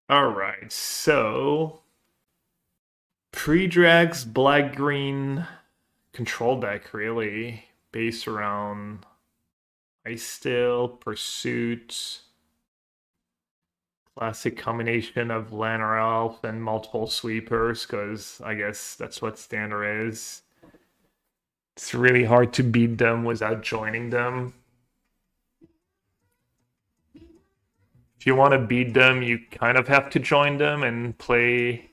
All right, so Predrag's black green control deck really based around Icetill Pursuit, classic combination of Llanowar Elves and multiple sweepers because I guess that's what standard is. It's really hard to beat them without joining them. If you want to beat them, you kind of have to join them and play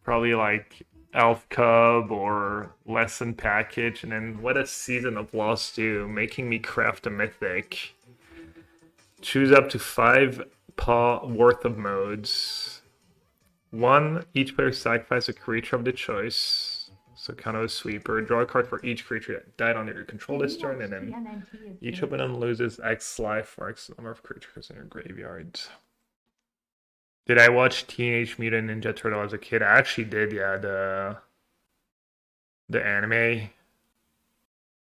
probably like Elf Cub or Lesson Package, and then what does Season of Loss do? Making me craft a mythic. Choose up to 5 paw worth of modes. One, each player sacrifice a creature of the choice. So kind of a sweeper. Draw a card for each creature that died under your control this turn, and then each opponent loses X life for X number of creatures in your graveyard. Did I watch Teenage Mutant Ninja Turtle as a kid? I actually did, yeah. The anime.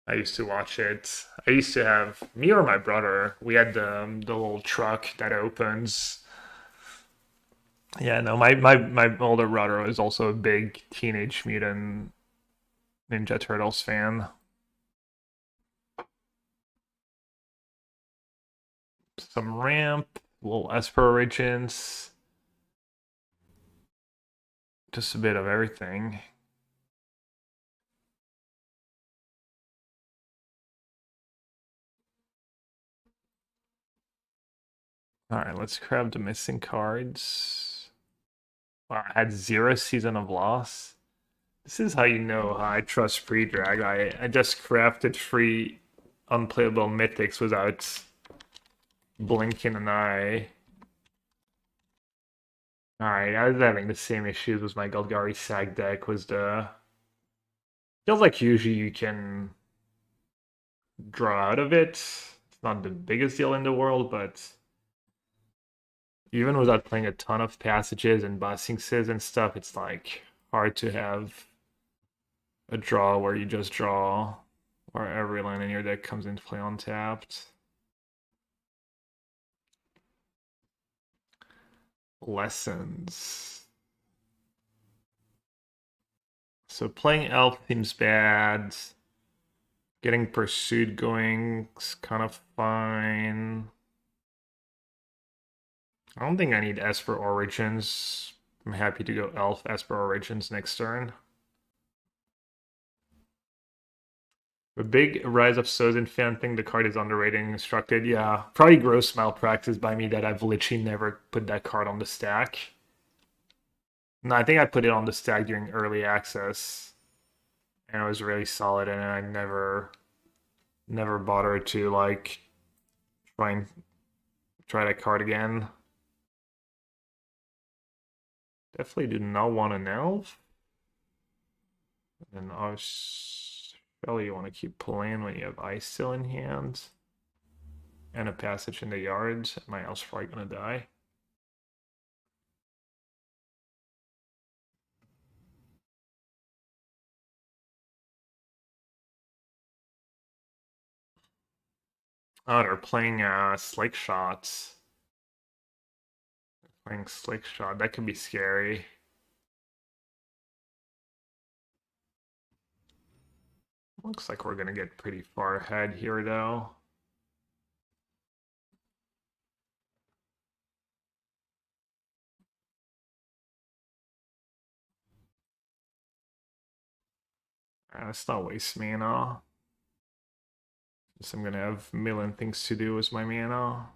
I used to watch it. I used to have me or my brother. We had the little truck that opens. Yeah, no, my older brother was also a big Teenage Mutant Ninja Turtles fan. Some ramp, little Esper Origins, just a bit of everything. All right, let's grab the missing cards. Wow, I had 0 Season of Loss. This is how you know how I trust Predrag. I just crafted 3 unplayable mythics without blinking an eye. Alright, I was having the same issues with my Golgari Sag deck. Was the feels like usually you can draw out of it. It's not the biggest deal in the world, but even without playing a ton of passages and bussingses and stuff, it's like hard to have a draw where you just draw or every land in your deck comes into play untapped. Lessons. So playing elf seems bad. Getting pursued going is kind of fine. I don't think I need Esper Origins. I'm happy to go elf Esper Origins next turn. A big Rise of Sozin fan think the card is underrated and constructed. Yeah, probably gross malpractice by me that I've literally never put that card on the stack. No, I think I put it on the stack during early access, and it was really solid, and I never bothered to like try and try that card again. Definitely do not want an elf. And obviously you want to keep playing when you have ice still in hand. And a passage in the yards. My elf's probably gonna die. Oh, they're playing Slick Shots. Playing Slick Shot. That could be scary. Looks like we're gonna get pretty far ahead here though. Let's not waste mana. I'm gonna have a million things to do with my mana.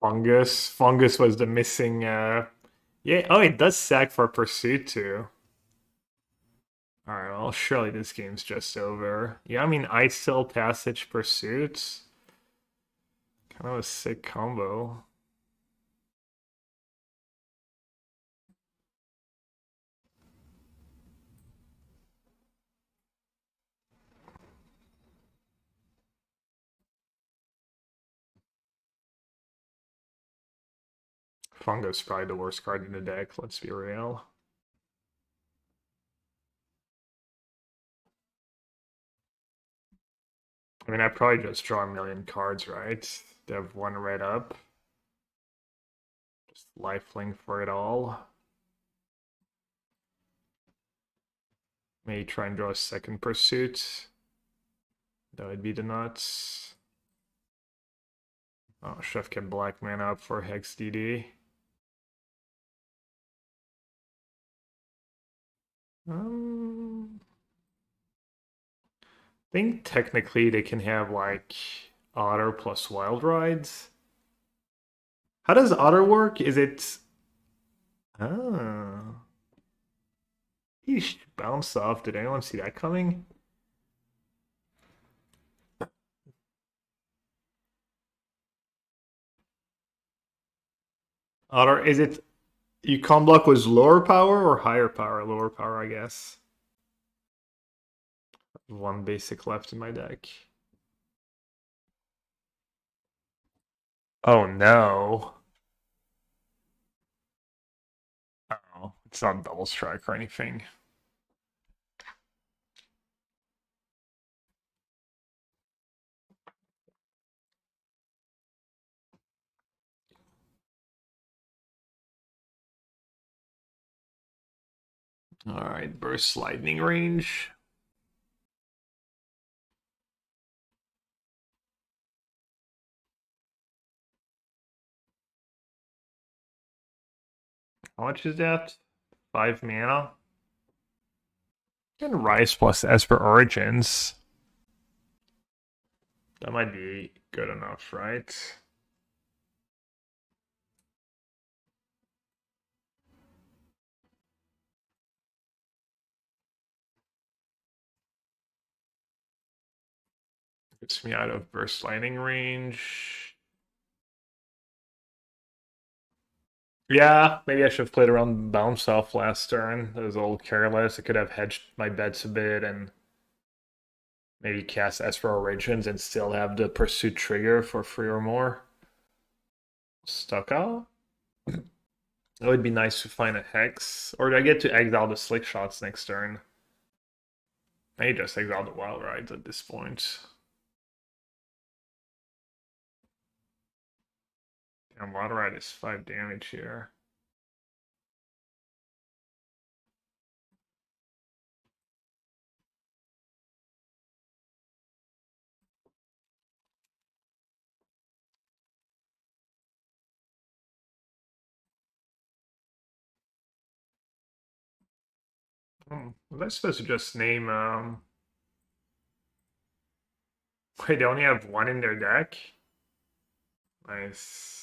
Fungus. Fungus was the missing yeah, oh it does sack for pursuit too. Alright, well surely this game's just over. Yeah, I mean Icetill Passage Pursuit. Kind of a sick combo. Fungus is probably the worst card in the deck, let's be real. I mean, I probably just draw a million cards, right? They have one red up. Just lifelink for it all. Maybe try and draw a second pursuit. That would be the nuts. Oh, Chef kept black mana up for Hex DD. I think technically they can have like Otter plus Wild Rides. How does Otter work? Is it... Oh. Eesh, bounce off. Did anyone see that coming? Otter, is it... You con block was lower power or higher power? Lower power, I guess. One basic left in my deck. Oh no. Oh, it's not double strike or anything. Alright, burst lightning range. How much is that? 5 mana? And Rise plus Esper Origins. That might be good enough, right? Gets me out of burst lightning range. Yeah, maybe I should have played around bounce off last turn. That was a little careless. I could have hedged my bets a bit and maybe cast Esper Origins and still have the pursuit trigger for 3 or more. Stuck out. It would be nice to find a Hex. Or do I get to exile the Slick Shots next turn? Maybe just exile the Wild Rides at this point. Damn, Wild Ride is 5 damage here. Was I supposed to just name wait, they only have one in their deck? Nice.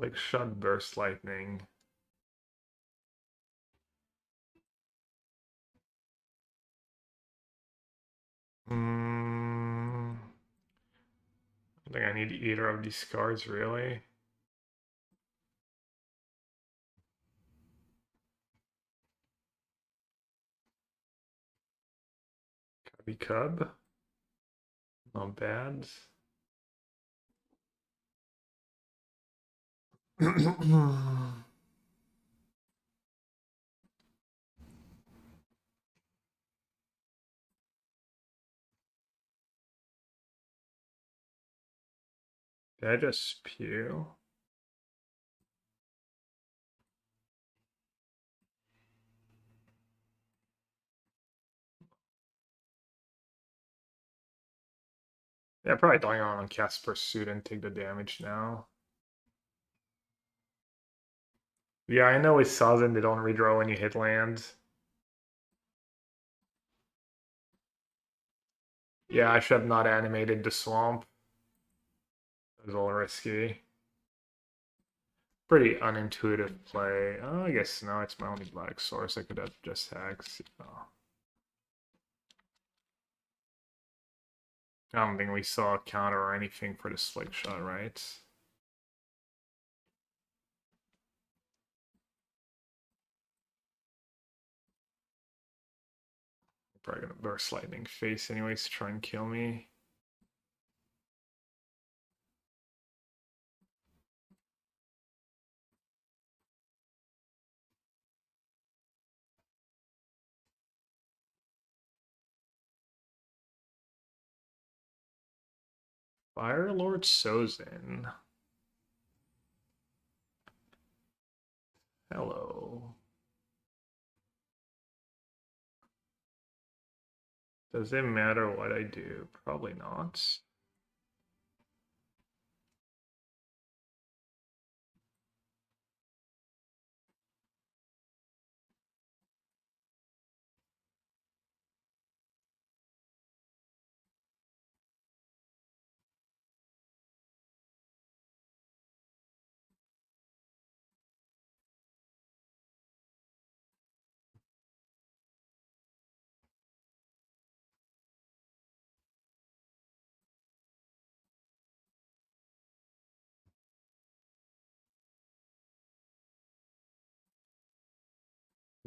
Like shot burst lightning. I think I need either of these cards really. Cubby Cub. Not bad. Did I just spew? Yeah, probably don't want to cast Pursuit and take the damage now. Yeah, I know with Sozin they don't redraw when you hit land. Yeah, I should have not animated the swamp. It was all risky. Pretty unintuitive play. Oh, I guess no, it's my only black source. I could have just Hex. Oh. I don't think we saw a counter or anything for the Slick Shot, right? Probably gonna burst lightning face anyways to try and kill me. Firelord Sozin. Hello. Does it matter what I do? Probably not.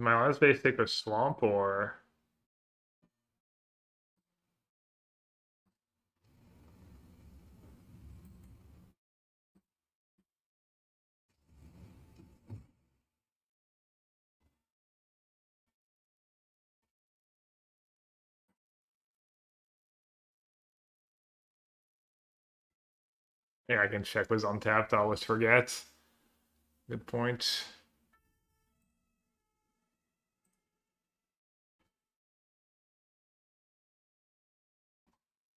My last basic was Swamp or yeah, I can check was untapped. I always forget. Good point.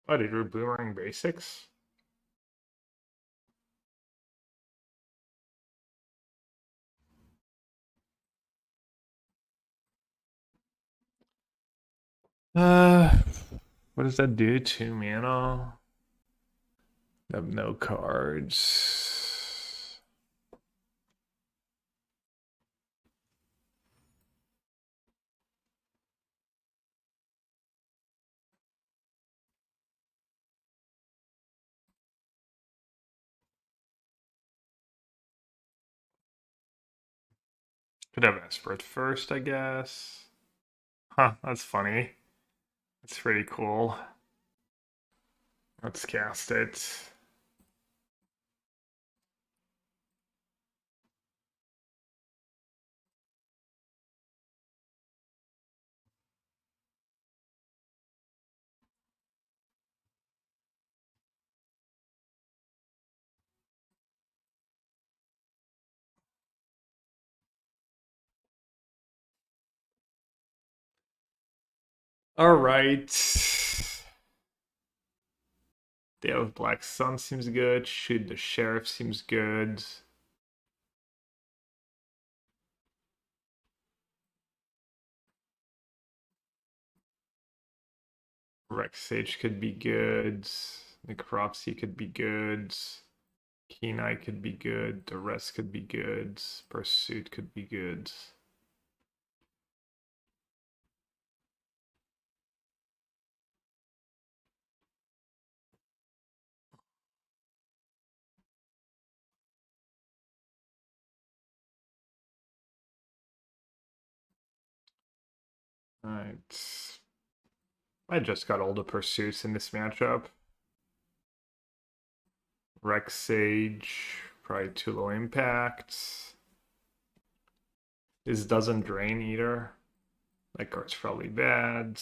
Oh, did you Boomerang Basics? Uh, what does that do? 2 mana. I have no cards. Could have Esper at first, I guess. Huh, that's funny. That's pretty cool. Let's cast it. All right. Day of Black Sun seems good. Shoot the Sheriff seems good. Rex Sage could be good. Necropsy could be good. Keen-Eyed could be good. Duress could be good. Pursuit could be good. Alright. I just got all the pursuits in this matchup. Rex Sage, probably too low impact. This doesn't drain either. That card's probably bad.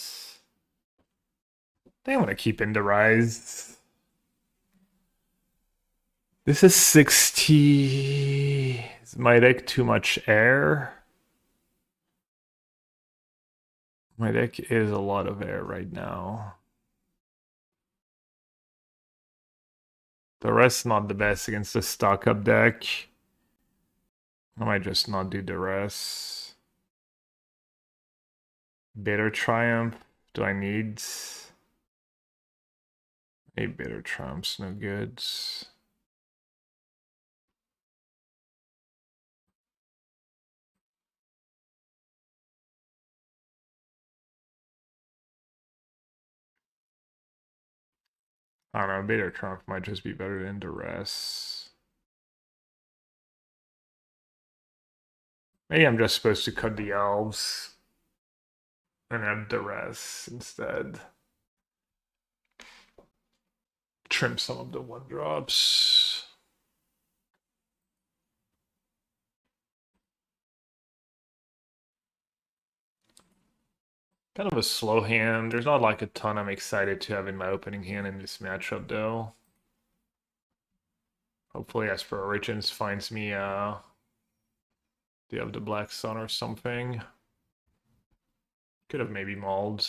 They want to keep in the Rise. This is 60. Is my deck too much air? My deck is a lot of air right now. The rest not the best against the stock up deck. I might just not do the rest. Bitter Triumph. Do I need a Bitter Triumph's no good. I don't know, Bitter Triumph might just be better than Duress. Maybe I'm just supposed to cut the elves and have Duress instead. Trim some of the 1-drops. Kind of a slow hand. There's not like a ton I'm excited to have in my opening hand in this matchup though. Hopefully Esper Origins finds me Day of the Black Sun or something. Could have maybe mauled.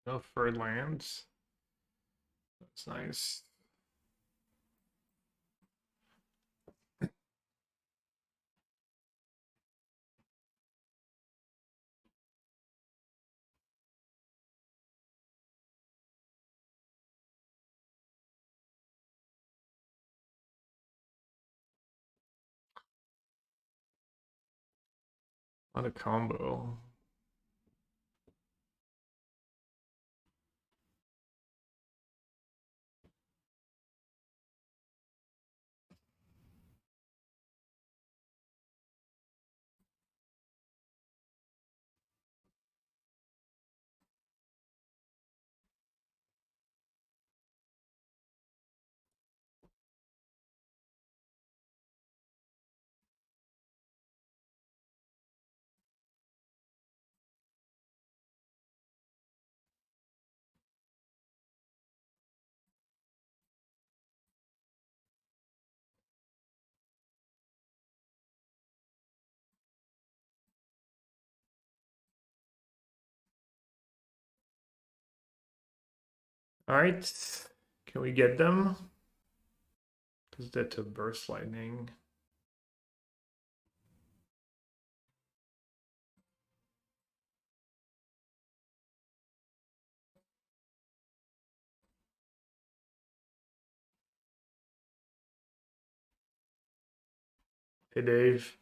No third lands. That's nice. What a combo. Alright. Can we get them? Because that to Burst Lightning. Hey Dave.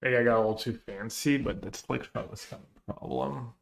Maybe I got a little too fancy, but that's like not this kind of problem.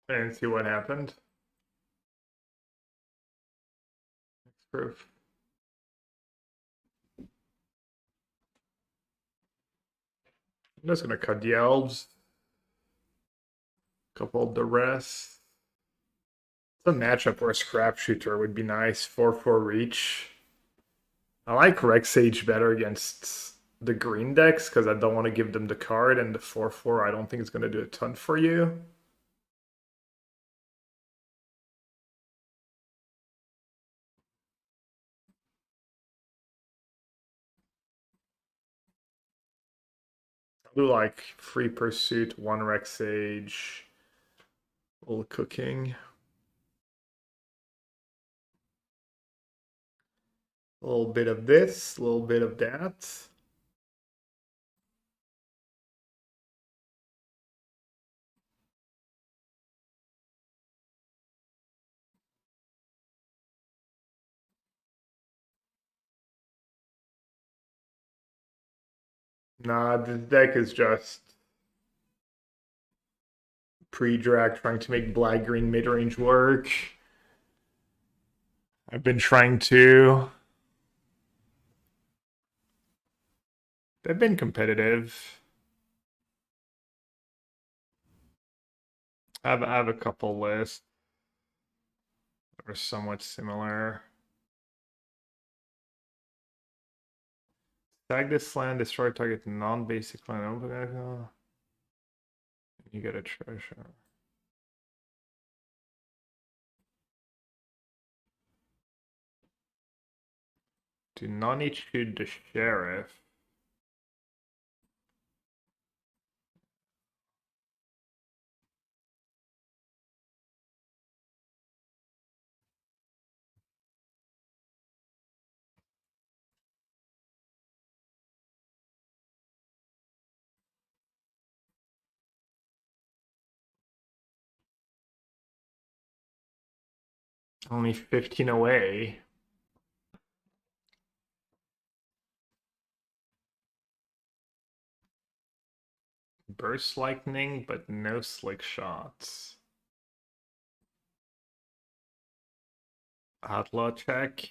And see what happened. Next proof. I'm just gonna cut the elves. Couple of Duress. It's a matchup where a Scrap Shooter would be nice. 4/4 reach. I like Rex Sage better against the green decks because I don't want to give them the card, and the 4/4 I don't think is going to do a ton for you. I'll do like free pursuit, one Rex Sage, a little cooking. A little bit of this, a little bit of that. Nah, this deck is just Predrag trying to make black-green mid-range work. I've been trying to. They've been competitive. I have a couple lists that are somewhat similar. Tag this land, destroy target non-basic land. Open. You get a treasure. Do not need to shoot the sheriff. Only 15 away. Burst lightning, but no slick shots. Outlaw check.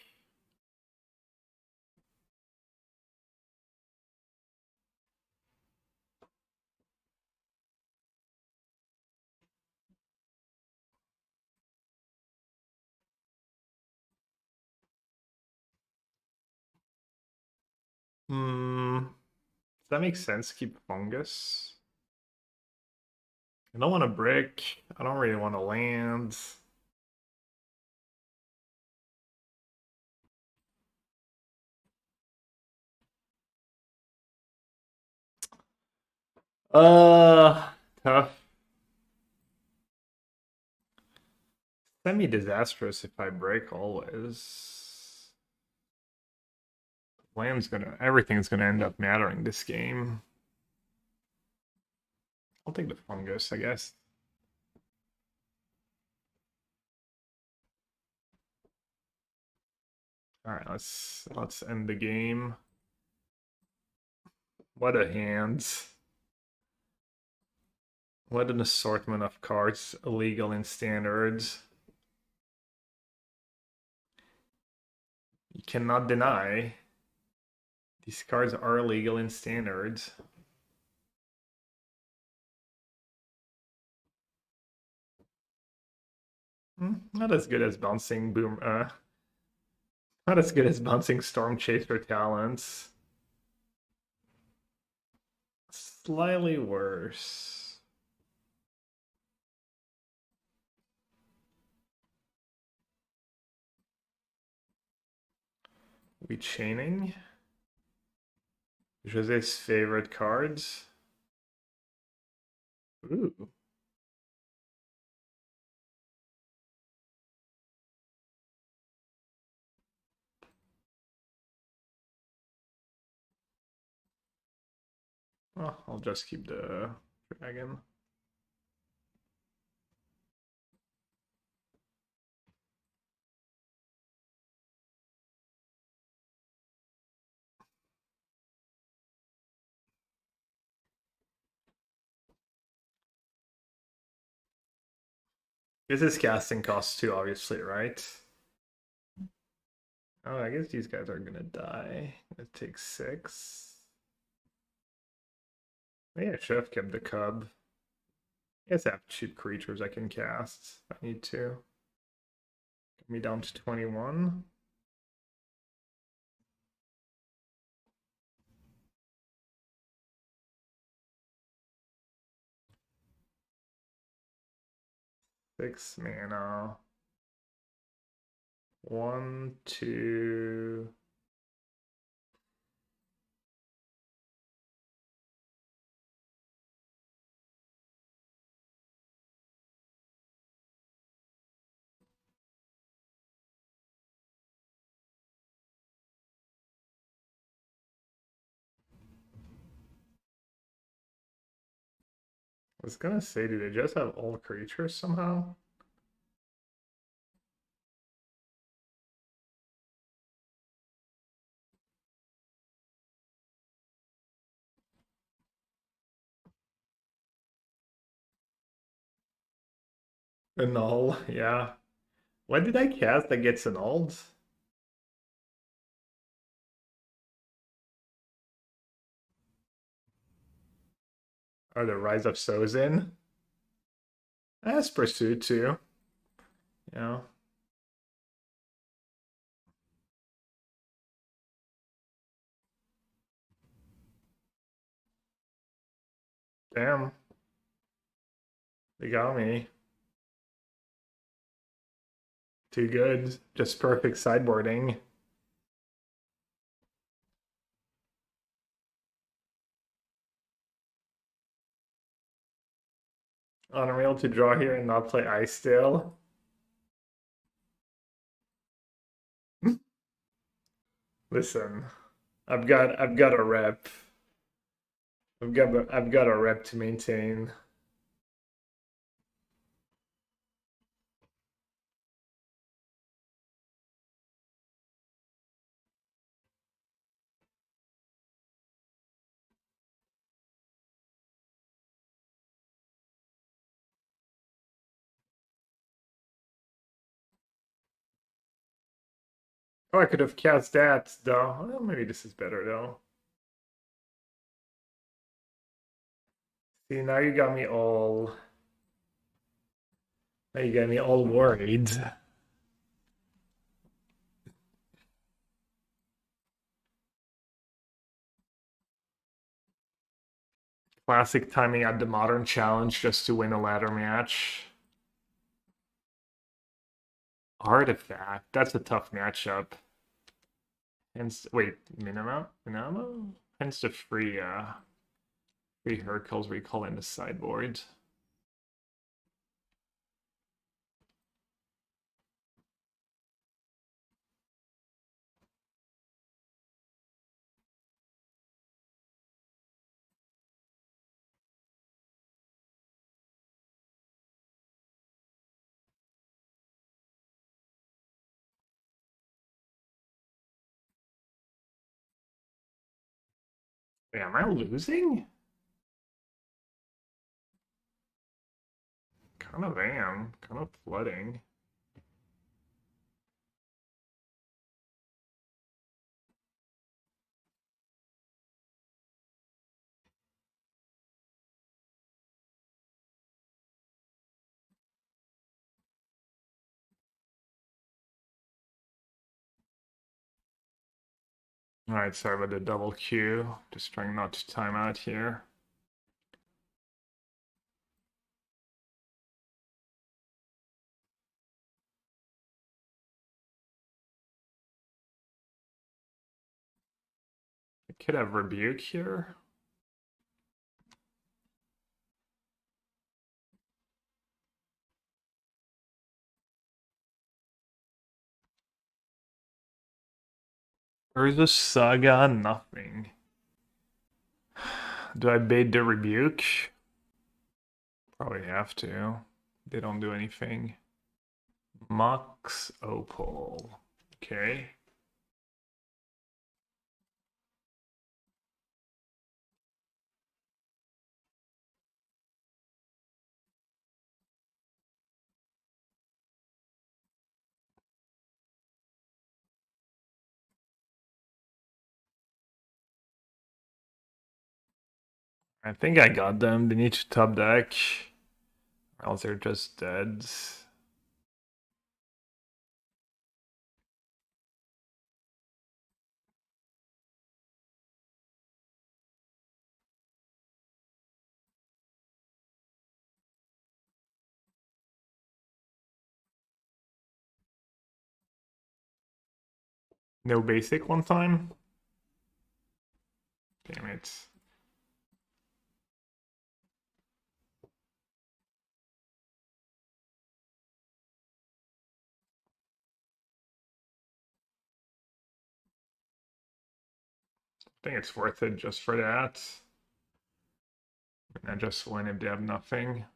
Does that make sense? Keep fungus. I don't want to brick. I don't really want to land. Tough. Semi-disastrous if I break always. Everything's gonna end up mattering this game. I'll take the fungus, I guess. Alright, let's end the game. What a hand. What an assortment of cards illegal in standards. You cannot deny these cards are illegal in standards. Not as good as bouncing not as good as bouncing Storm Chaser talents. Slightly worse. We chaining? Jose's favorite cards. Ooh. Oh, I'll just keep the dragon. This is casting cost too, obviously, right? Oh, I guess these guys are gonna die. It takes 6. Maybe I should have kept the cub. I guess I have cheap creatures I can cast if I need to. Get me down to 21. Six mana. 1, 2. I was gonna say, do they just have all creatures somehow? Annul, yeah. What did I cast that gets annulled? Or the Rise of Sozin? Esper Pursuit too. Yeah. Damn. They got me. Too good. Just perfect sideboarding. Unreal to draw here and not play Icetill. Listen, I've got a rep. I've got a rep to maintain. Oh, I could have cast that though. Well, maybe this is better though. See, now you got me all. Now you got me all worried. Classic timing at the Modern Challenge just to win a ladder match. Artifact. That's a tough matchup. Hence, wait, Minamo? Hence the free Hercules recall in the sideboard. Wait, am I losing? Kind of am. Kind of flooding. Alright, sorry about the double Q. Just trying not to time out here. I could have Rebuke here. Urza's Saga, nothing. Do I bait the Rebuke? Probably have to. They don't do anything. Mox Opal. Okay. I think I got them. They need to top deck. Or else they're just dead. No basic one time? Damn it. I think it's worth it just for that. And I just win if they have nothing.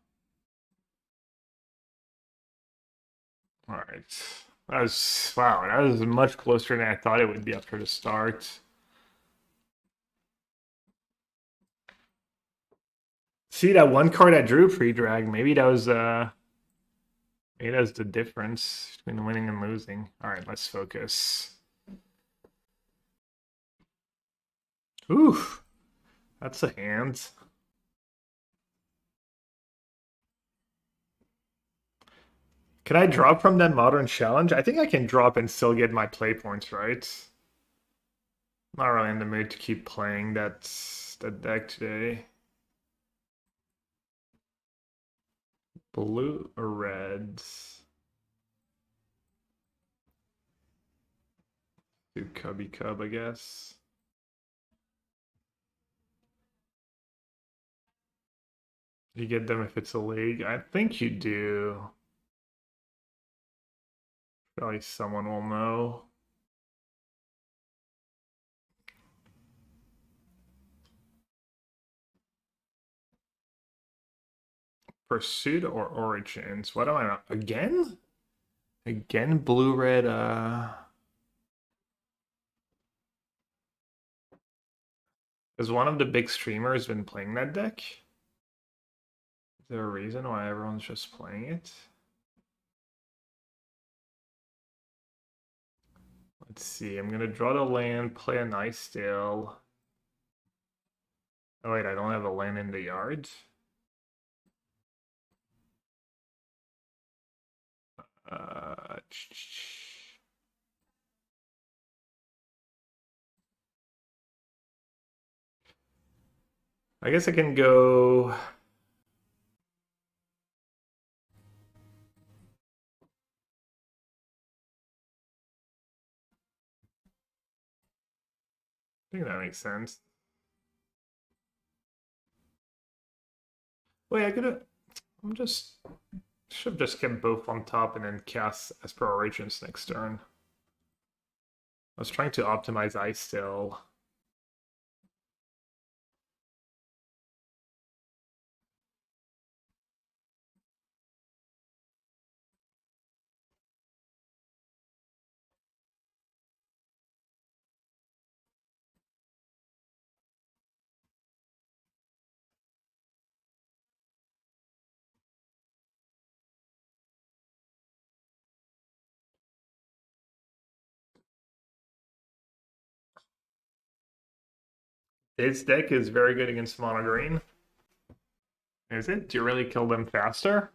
Alright. That was, wow, that was much closer than I thought it would be after the start. See that one card I drew, Predrag, maybe that was It is the difference between winning and losing. All right, let's focus. Oof, that's a hand. Can I drop from that Modern Challenge? I think I can drop and still get my play points, right? Not really in the mood to keep playing that deck today. Blue or red? Do Cubby Cub, I guess. You get them if it's a league? I think you do. Probably someone will know. Pursuit or Origins? What am I not? Again? Again, blue red. Has one of the big streamers been playing that deck? Is there a reason why everyone's just playing it? Let's see. I'm gonna draw the land, play a Icetill. Oh wait, I don't have a land in the yard. Uh, I guess I can go. I think that makes sense. Wait, I could have. I'm just. Should have just kept both on top and then cast Esper Origins next turn. I was trying to optimize Icestill. This deck is very good against mono green. Is it? Do you really kill them faster?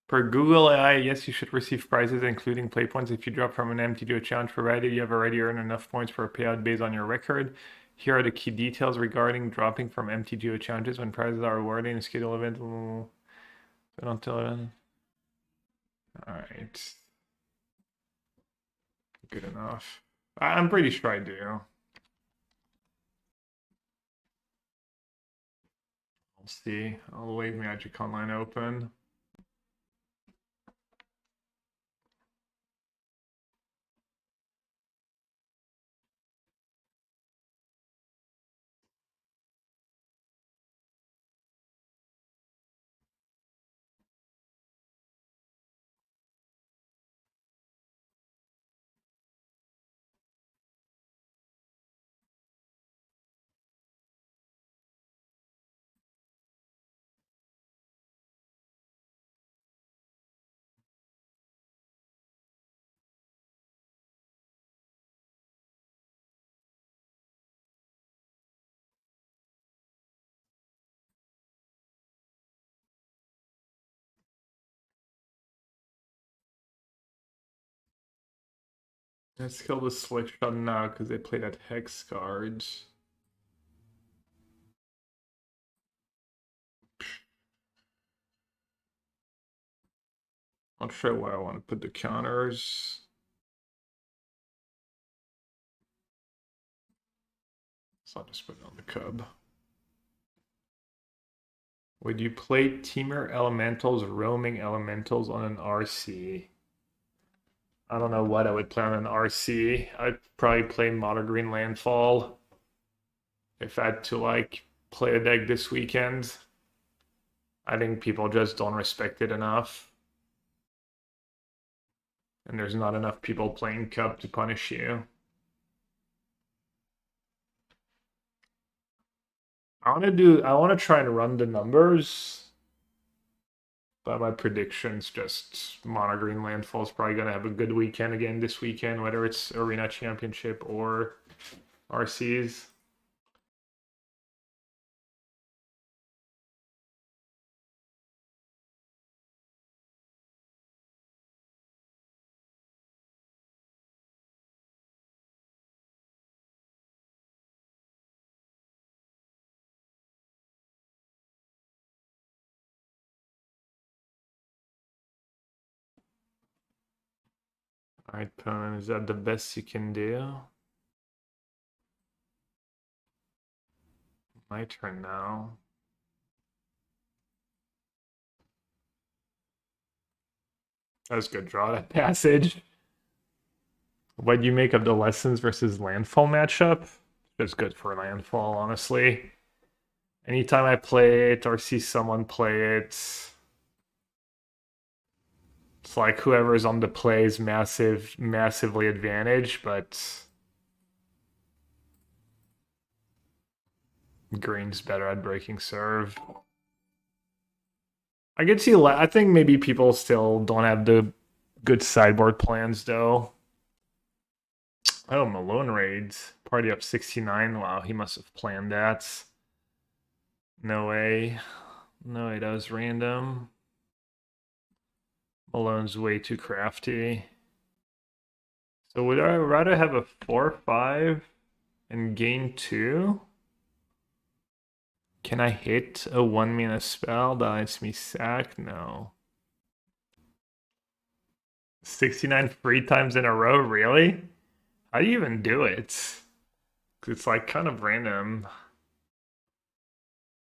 Per Google AI, yes, you should receive prizes, including play points, if you drop from an MTG challenge, provided you have already earned enough points for a payout based on your record. Here are the key details regarding dropping from MTGO challenges when prizes are awarded in a scheduled event. Until Alright. Good enough. I'm pretty sure I do. I'll see. I'll leave Magic Online open. Let's kill the switch on now because they play that Hex card. Not sure why I want to put the counters. So I'll just put it on the Cub. Would you play Temur Elementals, Roaming Elementals on an RC? I don't know what I would play on an RC. I'd probably play Mono Green Landfall if I had to like play a deck this weekend. I think people just don't respect it enough. And there's not enough people playing Cup to punish you. I want to try and run the numbers. But my predictions, just Mono Green Landfall is probably going to have a good weekend again this weekend, whether it's Arena Championship or RCs. Alright, Pun, is that the best you can do? My turn now. That was a good draw, that passage. What do you make of the Lessons versus Landfall matchup? It's good for Landfall, honestly. Anytime I play it or see someone play it, it's like whoever's on the play is massively advantaged, but green's better at breaking serve. I can see. I think maybe people still don't have the good sideboard plans though. Oh, Malone raids. Party up 69. Wow, he must have planned that. No way. No way, that was random. Malone's way too crafty. So would I rather have a 4-5 and gain 2? Can I hit a 1-mana spell that lets me sack? No. 69 free times in a row, really? How do you even do it? It's like kind of random.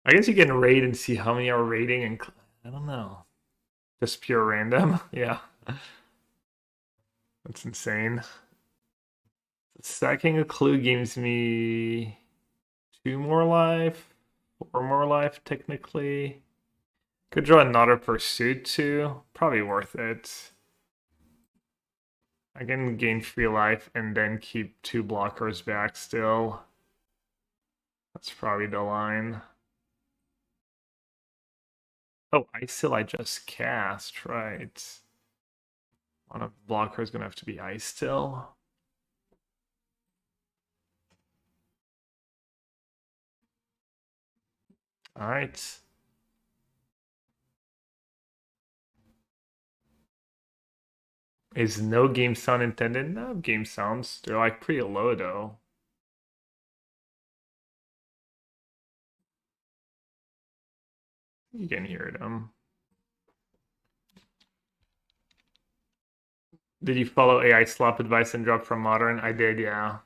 I guess you can raid and see how many are raiding, and I don't know. Just pure random. Yeah. That's insane. Stacking a clue gives me 2 more life, 4 more life technically. Could draw another pursuit too. Probably worth it. I can gain 3 life and then keep 2 blockers back still. That's probably the line. Oh, Icetill I just cast, right. One of the blockers is gonna have to be Icetill. Alright. Is no game sound intended? No game sounds. They're like pretty low though. You can hear them. Did you follow AI swap advice and drop from Modern? I did, yeah.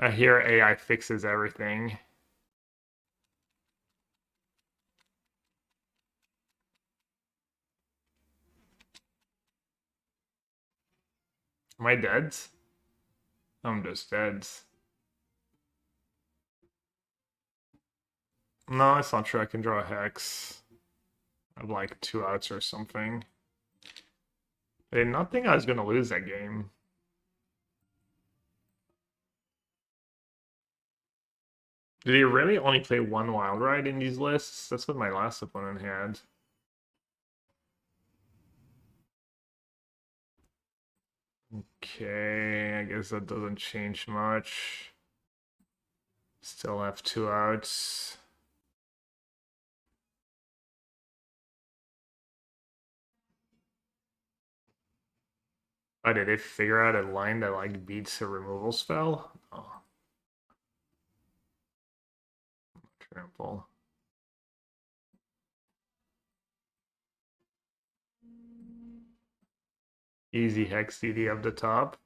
I hear AI fixes everything. Am I dead? I'm just dead. No, it's not true. I can draw a hex. I have like 2 outs or something. I did not think I was gonna lose that game. Did he really only play 1 Wild Ride in these lists? That's what my last opponent had. Okay, I guess that doesn't change much. Still have 2 outs. Oh, did they figure out a line that like beats a removal spell? Oh. Trample. Easy Hex DD up the top.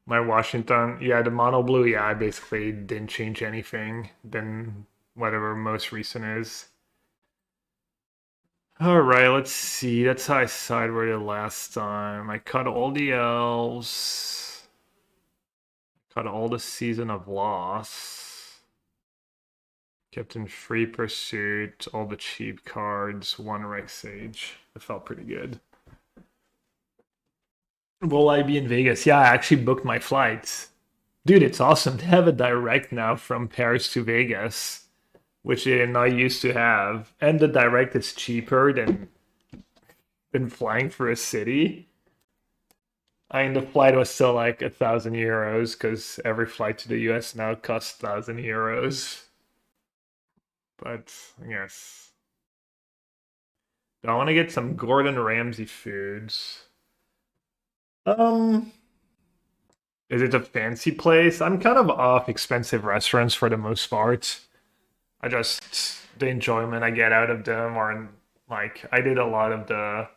My Washington, yeah, the mono blue, yeah, I basically didn't change anything than whatever most recent is. Alright, let's see. That's how I sideboarded last time. I cut all the elves. Cut all the Season of Loss. Kept in free pursuit, all the cheap cards, one Rex Sage. It felt pretty good. Will I be in Vegas? Yeah, I actually booked my flights. Dude, it's awesome to have a direct now from Paris to Vegas, which I did not used to have. And the direct is cheaper than flying for a city. I mean, the flight was still like 1,000 euros because every flight to the US now costs 1,000 euros. But yes, I want to get some Gordon Ramsay foods. Um, is it a fancy place? I'm kind of off expensive restaurants for the most part. I just the enjoyment I get out of them are like I did a lot of the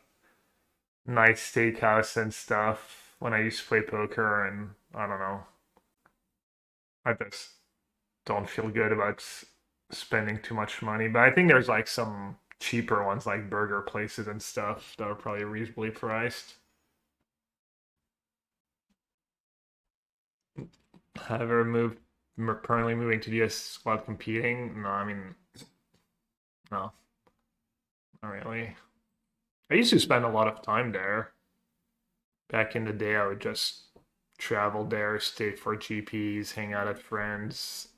nice steakhouse and stuff when I used to play poker, and I don't know. I just don't feel good about spending too much money. But I think there's like some cheaper ones like burger places and stuff that are probably reasonably priced. Have ever moved currently moving to the US while competing? No, I mean no, not really. I used to spend a lot of time there. Back in the day I would just travel there, stay for GPs, hang out at friends.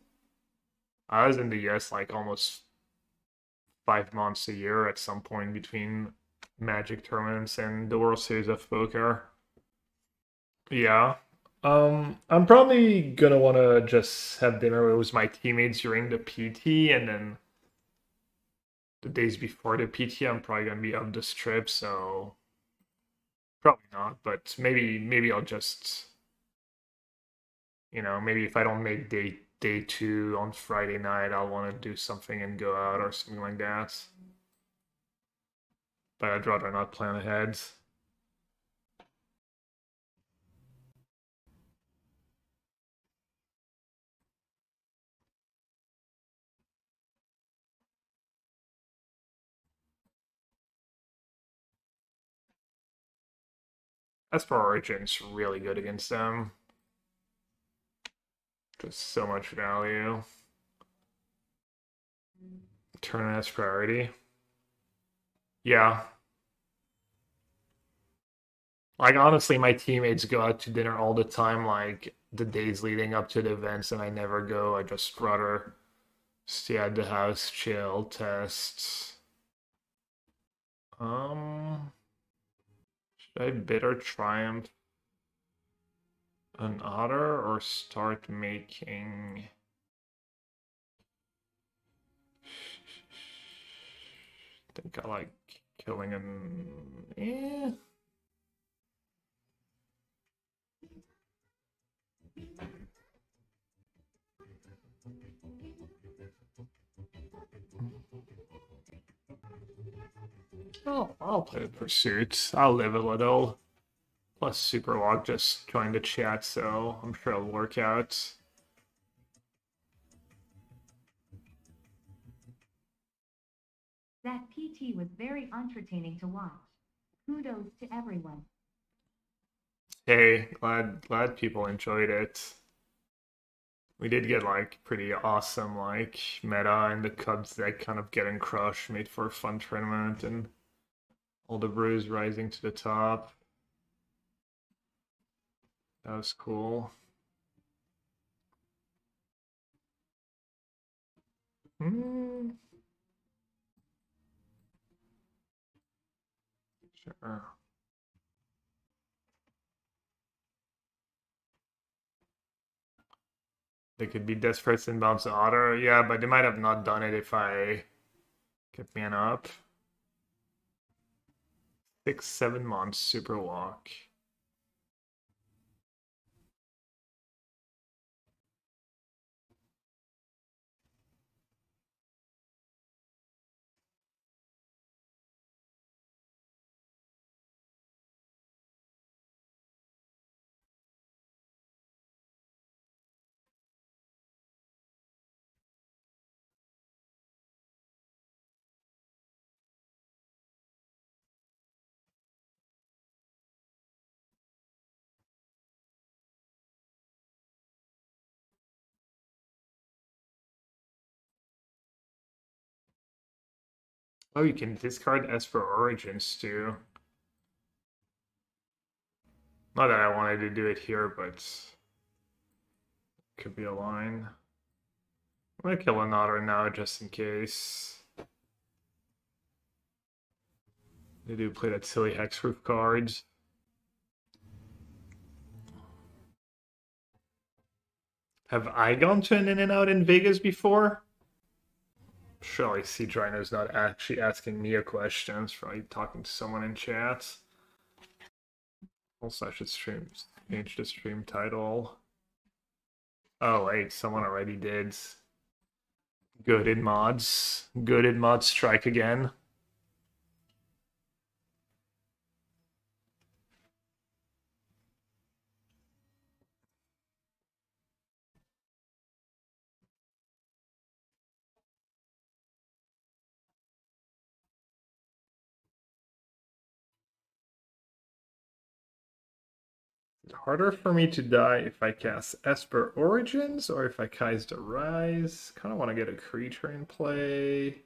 I was in the US like almost 5 months a year at some point between Magic tournaments and the World Series of Poker. Yeah. I'm probably gonna wanna just have dinner with my teammates during the PT, and then the days before the PT, I'm probably gonna be up the strip, so probably not. But maybe I'll just maybe if I don't make day 2 on Friday night, I'll want to do something and go out or something like that. But I'd rather not plan ahead. Esper Origins really good against them. Just so much value. Turn as priority. Yeah. Like honestly, my teammates go out to dinner all the time, like the days leading up to the events, and I never go. I just rather stay at the house, chill, test. Um, should I Bitter Triumph an otter or start making? I think I like killing an. Eh. I'll play the Pursuit. I'll live a little. Plus Superlog just joined the chat, so I'm sure it'll work out. That PT was very entertaining to watch. Kudos to everyone. Hey, glad people enjoyed it. We did get like pretty awesome like meta and the Cubs deck kind of getting crushed, made for a fun tournament, and all the brews rising to the top. That was cool. Hmm. Sure. They could be desperate and bounce Otter. Yeah, but they might have not done it if I kept man up. 6, 7 months, super walk. Oh, you can discard Esper Origins too. Not that I wanted to do it here, but could be a line. I'm gonna kill another now just in case. They do play that silly Hexproof card. Have I gone to an in and out in Vegas before? Surely Siege Rhino's not actually asking me a question. It's probably talking to someone in chat. Also, I should change the stream title. Oh, wait, someone already did. Good in mods. Good in mods strike again. Harder for me to die if I cast Esper Origins or if I cast the Rise. Kind of want to get a creature in play.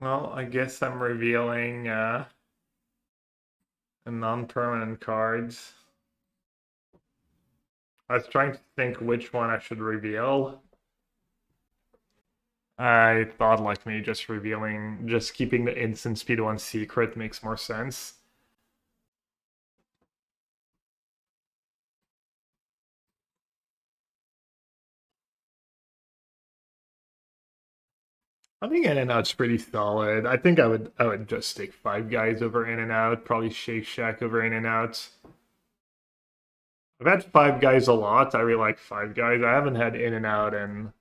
Well, I guess I'm revealing a non-permanent card. I was trying to think which one I should reveal. I thought like me just keeping the instant speed 1 secret makes more sense. I think in and out's pretty solid. I think I would just take 5 guys over in and out, probably Shake Shack over in and out. I've had 5 guys a lot. I really like 5 guys. I haven't had in and out and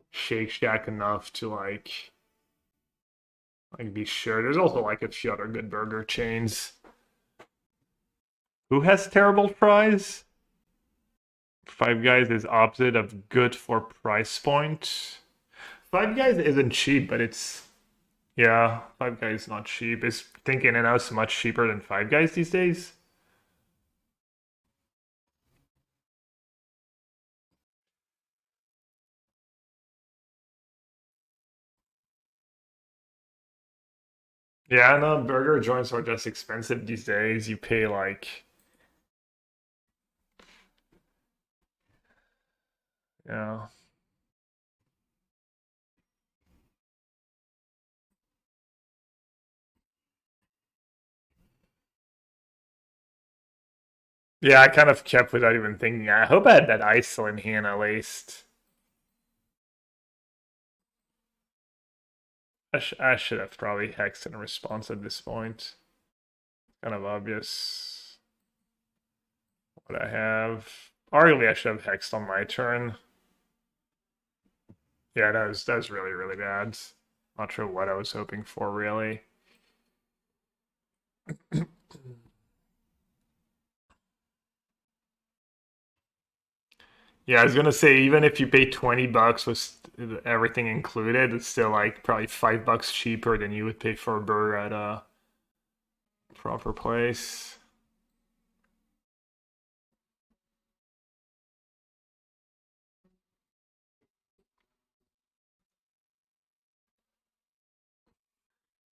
Shake Shack enough to like be sure. There's also like a few other good burger chains. Who has terrible fries? 5 guys is opposite of good for price point. 5 guys isn't cheap, but it's yeah, 5 guys not cheap. Is think in and out's much cheaper than 5 guys these days? Yeah, no, burger joints are just expensive these days. You pay like yeah. Yeah, I kind of kept without even thinking. I hope I had that Icetill in hand at least. I should have probably hexed in response at this point. Kind of obvious what I have. Arguably, I should have hexed on my turn. Yeah, that was really, really bad. Not sure what I was hoping for, really. Yeah, I was gonna say, even if you pay $20 with everything included, it's still like probably $5 cheaper than you would pay for a burger at a proper place.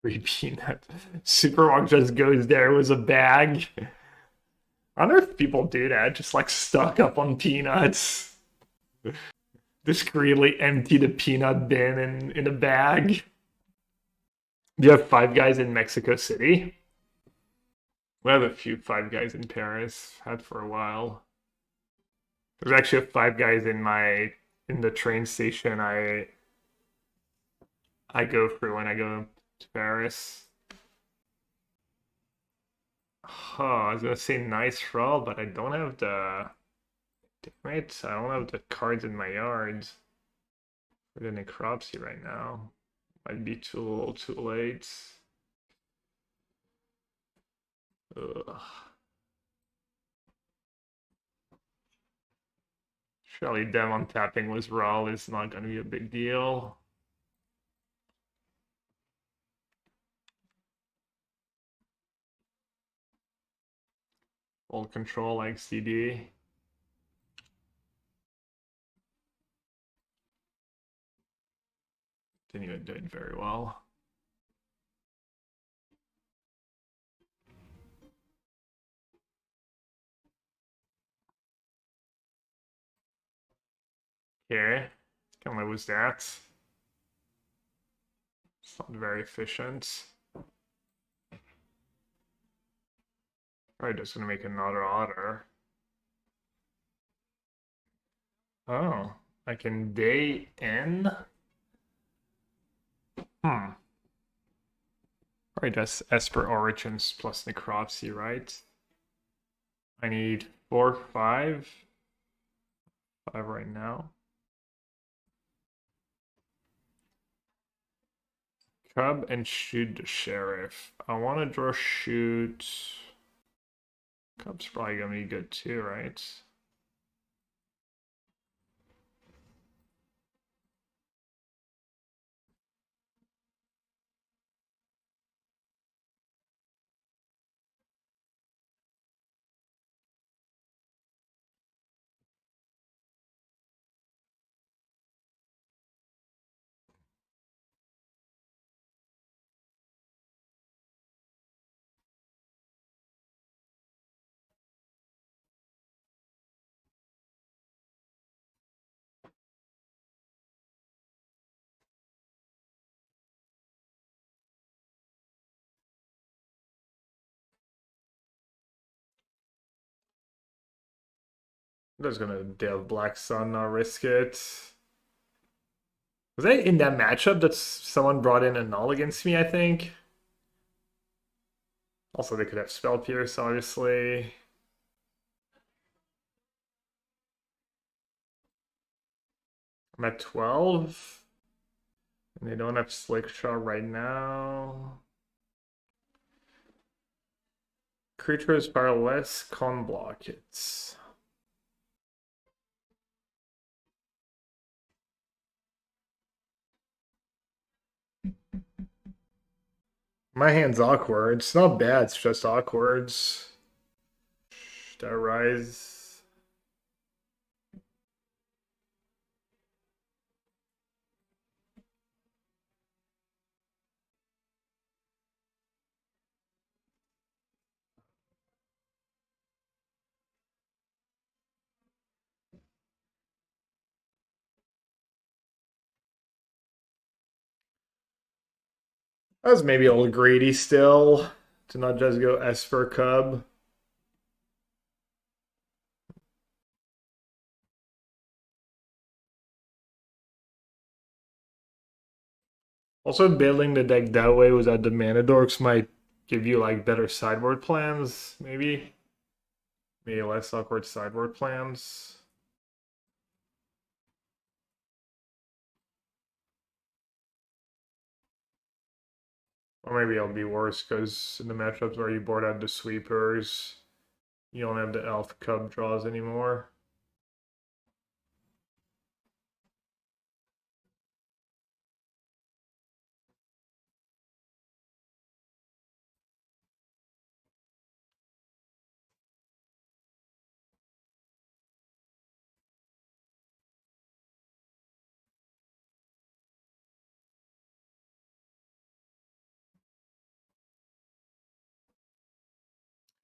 Free peanut. Superwalk just goes there with a bag. I wonder if people do that, just like stock up on peanuts. Discreetly empty the peanut bin in a bag. Do you have 5 guys in Mexico City? We have a few 5 guys in Paris. Had for a while. There's actually 5 guys in the train station I go through when I go to Paris. Oh, I was gonna say nice roll, but I don't have the. Damn it! I don't have the cards in my yard for the Necropsy right now. Might be too late. Ugh. Surely them on tapping with Raw is not going to be a big deal. Full control like CD. Didn't even do it very well. Okay, can live with that. It's not very efficient. Probably just gonna make another otter. Oh, I can day in. Probably just Esper Origins plus Necropsy, right? I need 4, 5. 5 right now. Cub and shoot the sheriff. I want to draw shoot. Cub's probably gonna be good too, right? I'm just gonna deal Black Sun, not risk it. Was that in that matchup that someone brought in a null against me, I think? Also, they could have Spell Pierce, obviously. I'm at 12. And they don't have Slick Shot right now. Creature is powerless, con block it. My hand's awkward. It's not bad, it's just awkward. Should I rise? That was maybe a little greedy still to not just go Esper Cub. Also, building the deck that way without the mana dorks might give you like better sideboard plans, maybe. Maybe less awkward sideboard plans. Or maybe it'll be worse because in the matchups where you board out the sweepers, you don't have the Elf Cub draws anymore.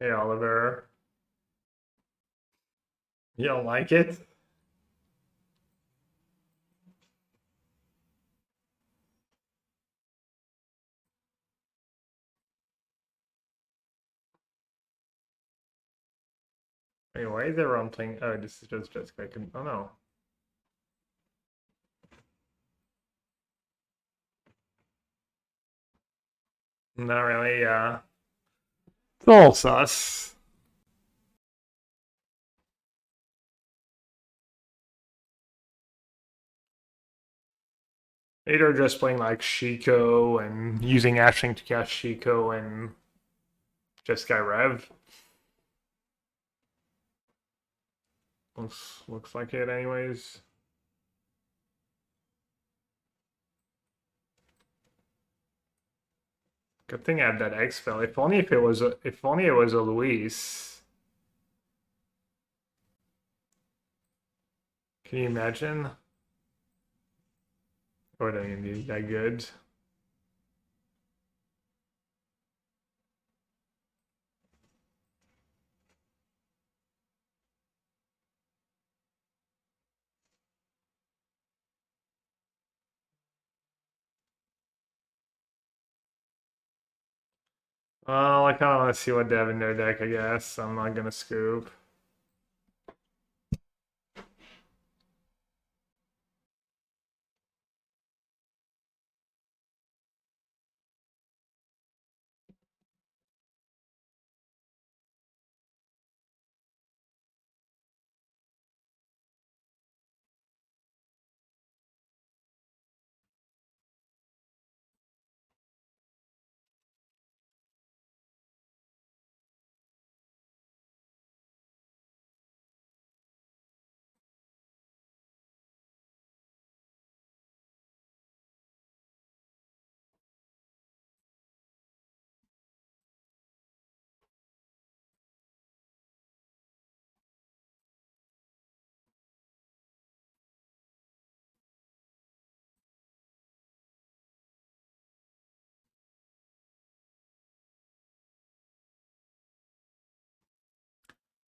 Hey, Oliver. You don't like it? Wait, why is everyone playing? Oh, this is just Jessica. Oh no. Not really, yeah. It's all sus. They're just playing like Shiko and using Ashling to cast Shiko and just Rev. Looks like it anyways. Good thing I had that X spell. If only it was a Luis. Can you imagine? Or don't even be that good. Well, I kind of want to see what they have in their deck, I guess. I'm not gonna scoop.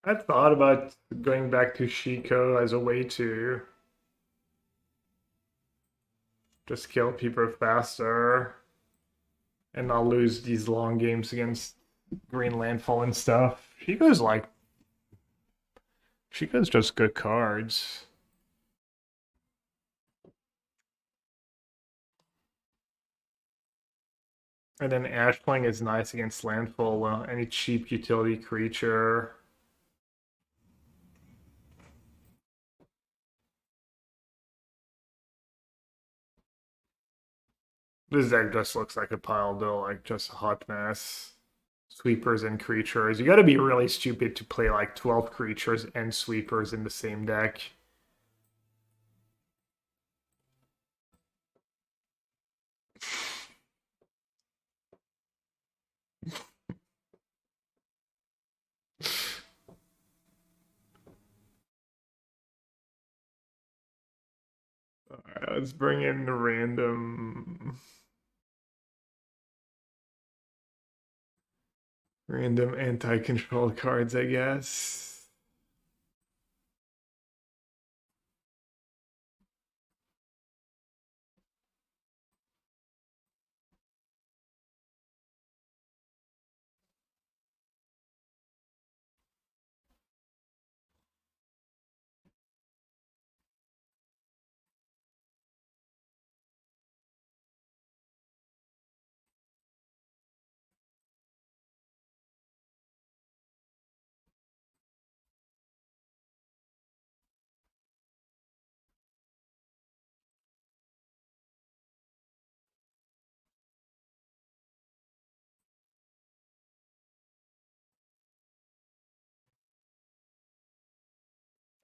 I thought about going back to Shiko as a way to just kill people faster and not lose these long games against Green Landfall and stuff. Shiko's just good cards. And then Ashling is nice against landfall. Well, any cheap utility creature. This deck just looks like a pile though, like just a hot mess. Sweepers and creatures. You gotta be really stupid to play like 12 creatures and sweepers in the same deck. Alright, let's bring in the random anti-control cards, I guess.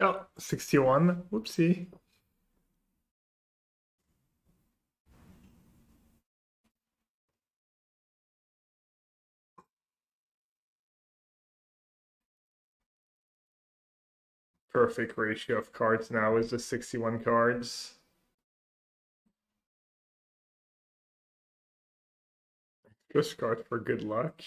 Oh, 61. Whoopsie. Perfect ratio of cards now is the 61 cards. Just card for good luck.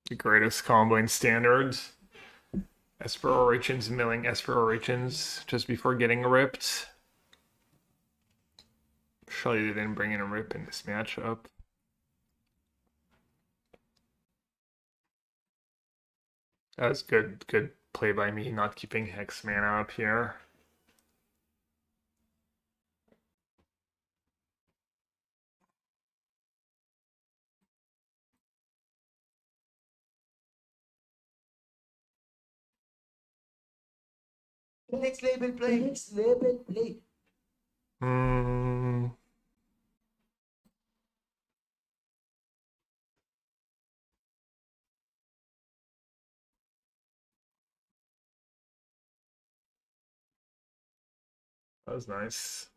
The greatest combo in standard. Esper Origins milling Esper Origins just before getting ripped. Surely they didn't bring in a rip in this matchup. That was good play by me, not keeping Hex mana up here. Next label play. Next label play. Hmm. That was nice.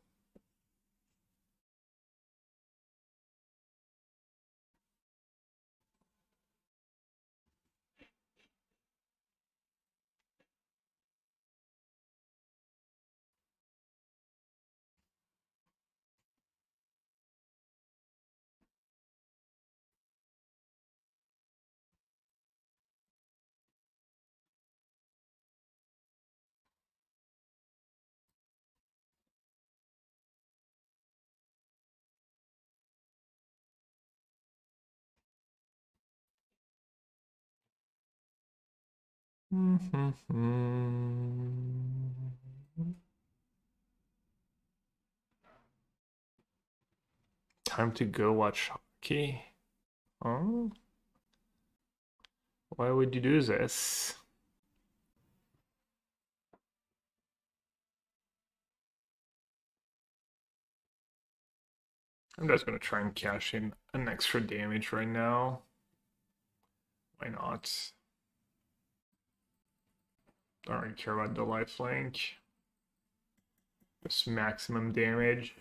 Time to go watch hockey. Huh? Why would you do this? I'm just gonna try and cash in an extra damage right now. Why not? Don't really care about the lifelink. Just maximum damage.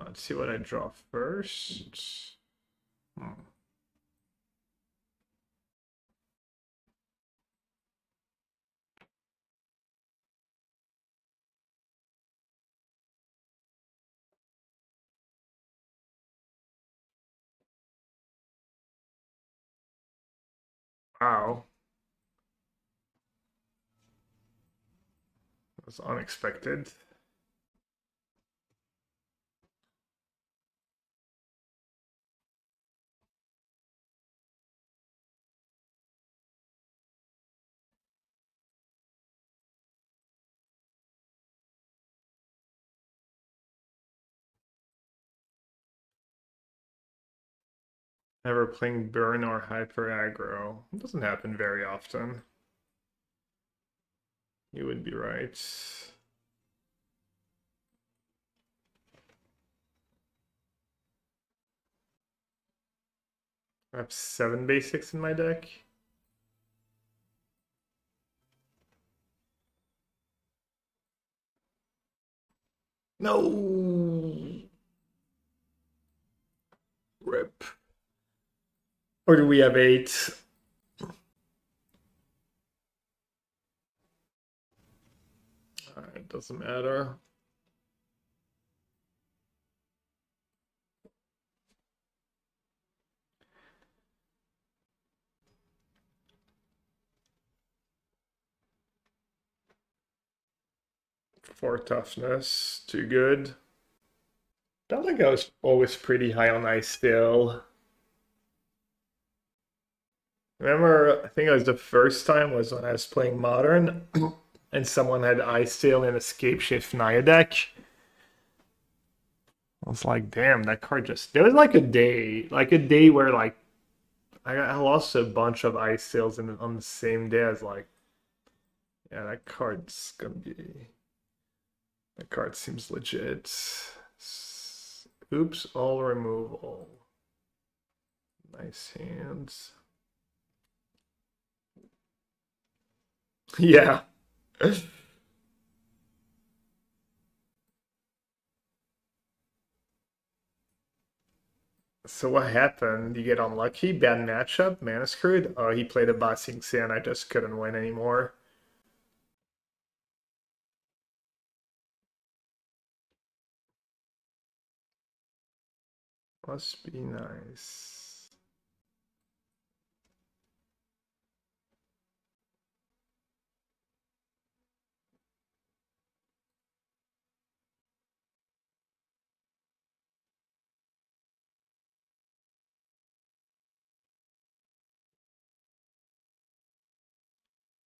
Let's see what I draw first. Wow. That was unexpected. Never playing burn or hyper aggro. It doesn't happen very often. You would be right. I have 7 basics in my deck. No! Rip. Or do we have 8? It doesn't matter. For toughness, too good. Felt like I was always pretty high on Icetill. Remember, I think it was the first time was when I was playing Modern, and someone had Icetill in Escape Shift Naya deck. I was like, damn, that card just. There was like a day where like I lost a bunch of Icetils on the same day. I was like, yeah, that card's gonna be. That card seems legit. Oops, all removal. Nice hands. Yeah. So what happened? You get unlucky? Bad matchup? Mana screwed? Oh, he played a Bossing Sand. I just couldn't win anymore. Must be nice.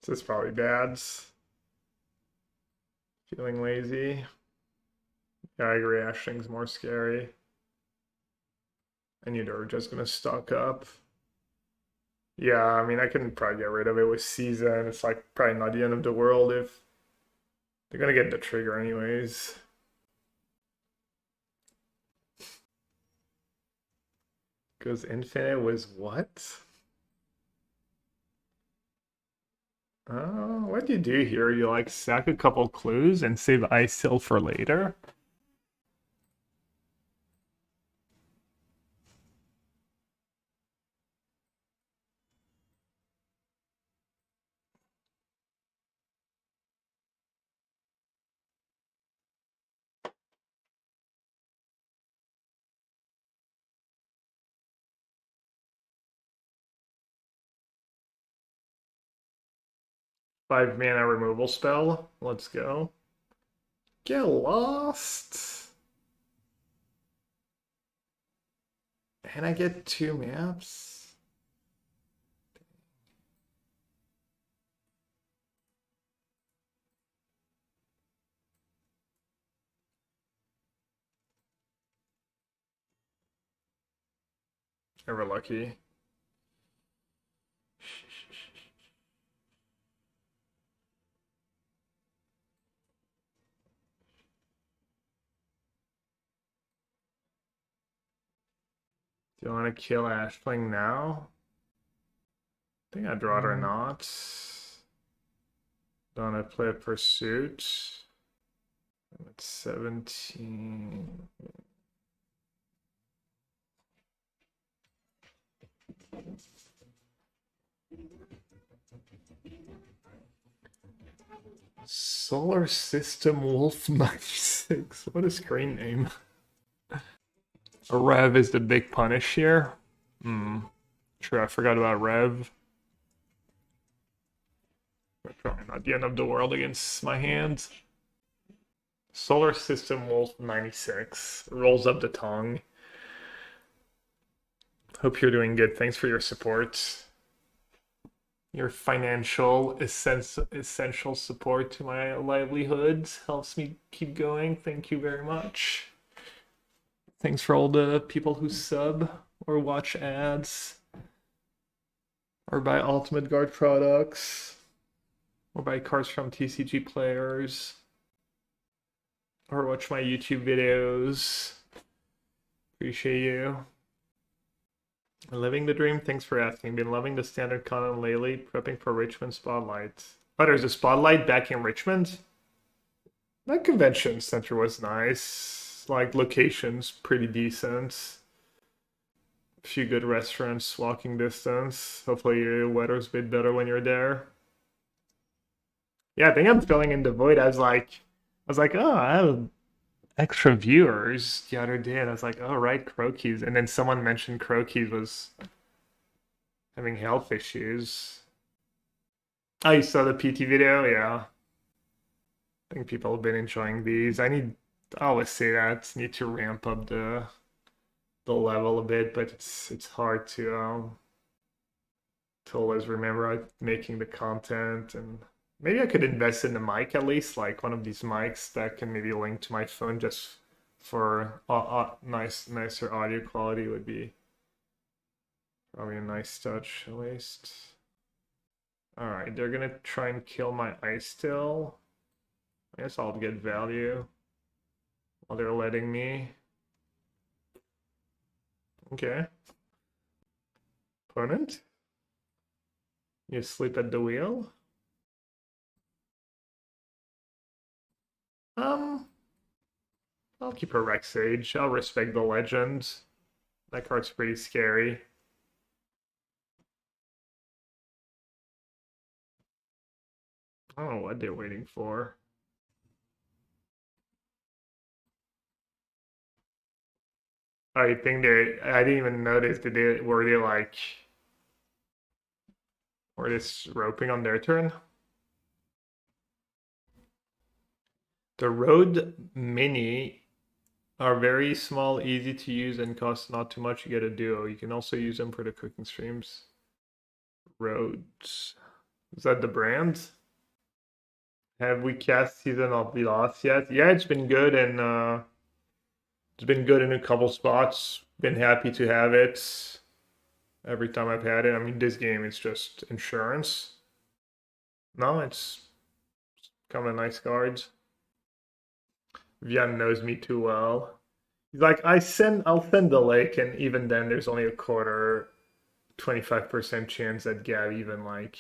This is probably bad. Feeling lazy. Yeah, I agree. Ashling's more scary. And you're just gonna stock up. Yeah, I mean, I can probably get rid of it with Season. It's like probably not the end of the world if they're gonna get the trigger anyways. Goes infinite was what? What do you do here? You like sack a couple clues and save Icetill for later? Five mana removal spell. Let's go. Get lost. And I get 2 maps. Ever lucky. Do you want to kill Ashling now? I think I'd rather not. Don't want to play a Pursuit. I'm at 17. Solar System Wolf 96. What a screen name. A Rev is the big punish here. True, I forgot about Rev. Probably not the end of the world against my hands. Solar System Wolf 96. Rolls up the tongue. Hope you're doing good. Thanks for your support. Your financial essential support to my livelihood helps me keep going. Thank you very much. Thanks for all the people who sub or watch ads or buy Ultimate Guard products or buy cards from TCG players or watch my YouTube videos. Appreciate you. Living the dream, thanks for asking. Been loving the standard content lately, prepping for Richmond Spotlight. Oh, there's a Spotlight back in Richmond? That convention center was nice. Like, location's pretty decent. A few good restaurants, walking distance. Hopefully your weather's a bit better when you're there. Yeah, I think I'm filling in the void. I was like, oh, I have extra viewers the other day, and I was like, oh, right, Croakies. And then someone mentioned Croakies was having health issues. Oh, you saw the PT video? Yeah. I think people have been enjoying these. I always say that, need to ramp up the level a bit, but it's hard to always remember making the content, and maybe I could invest in the mic at least, like one of these mics that can maybe link to my phone just for nicer audio quality would be probably a nice touch at least. All right, they're gonna try and kill my Icetill. I guess I'll get value while they're letting me. Okay. Opponent? You sleep at the wheel? I'll keep a Rex Sage. I'll respect the legend. That card's pretty scary. I don't know what they're waiting for. I think I didn't even notice that were they like were this roping on their turn. The road mini are very small, easy to use, and cost not too much. You get a duo. You can also use them for the cooking streams. Roads. Is that the brand? Have we cast Season of Loss yet? Yeah, it's been good, and it's been good in a couple spots. Been happy to have it every time I've had it. I mean, this game is just insurance. No, it's kind of nice cards. Vivien knows me too well. He's like, I'll send the lake, and even then, there's only a quarter, 25% chance that Gab even like.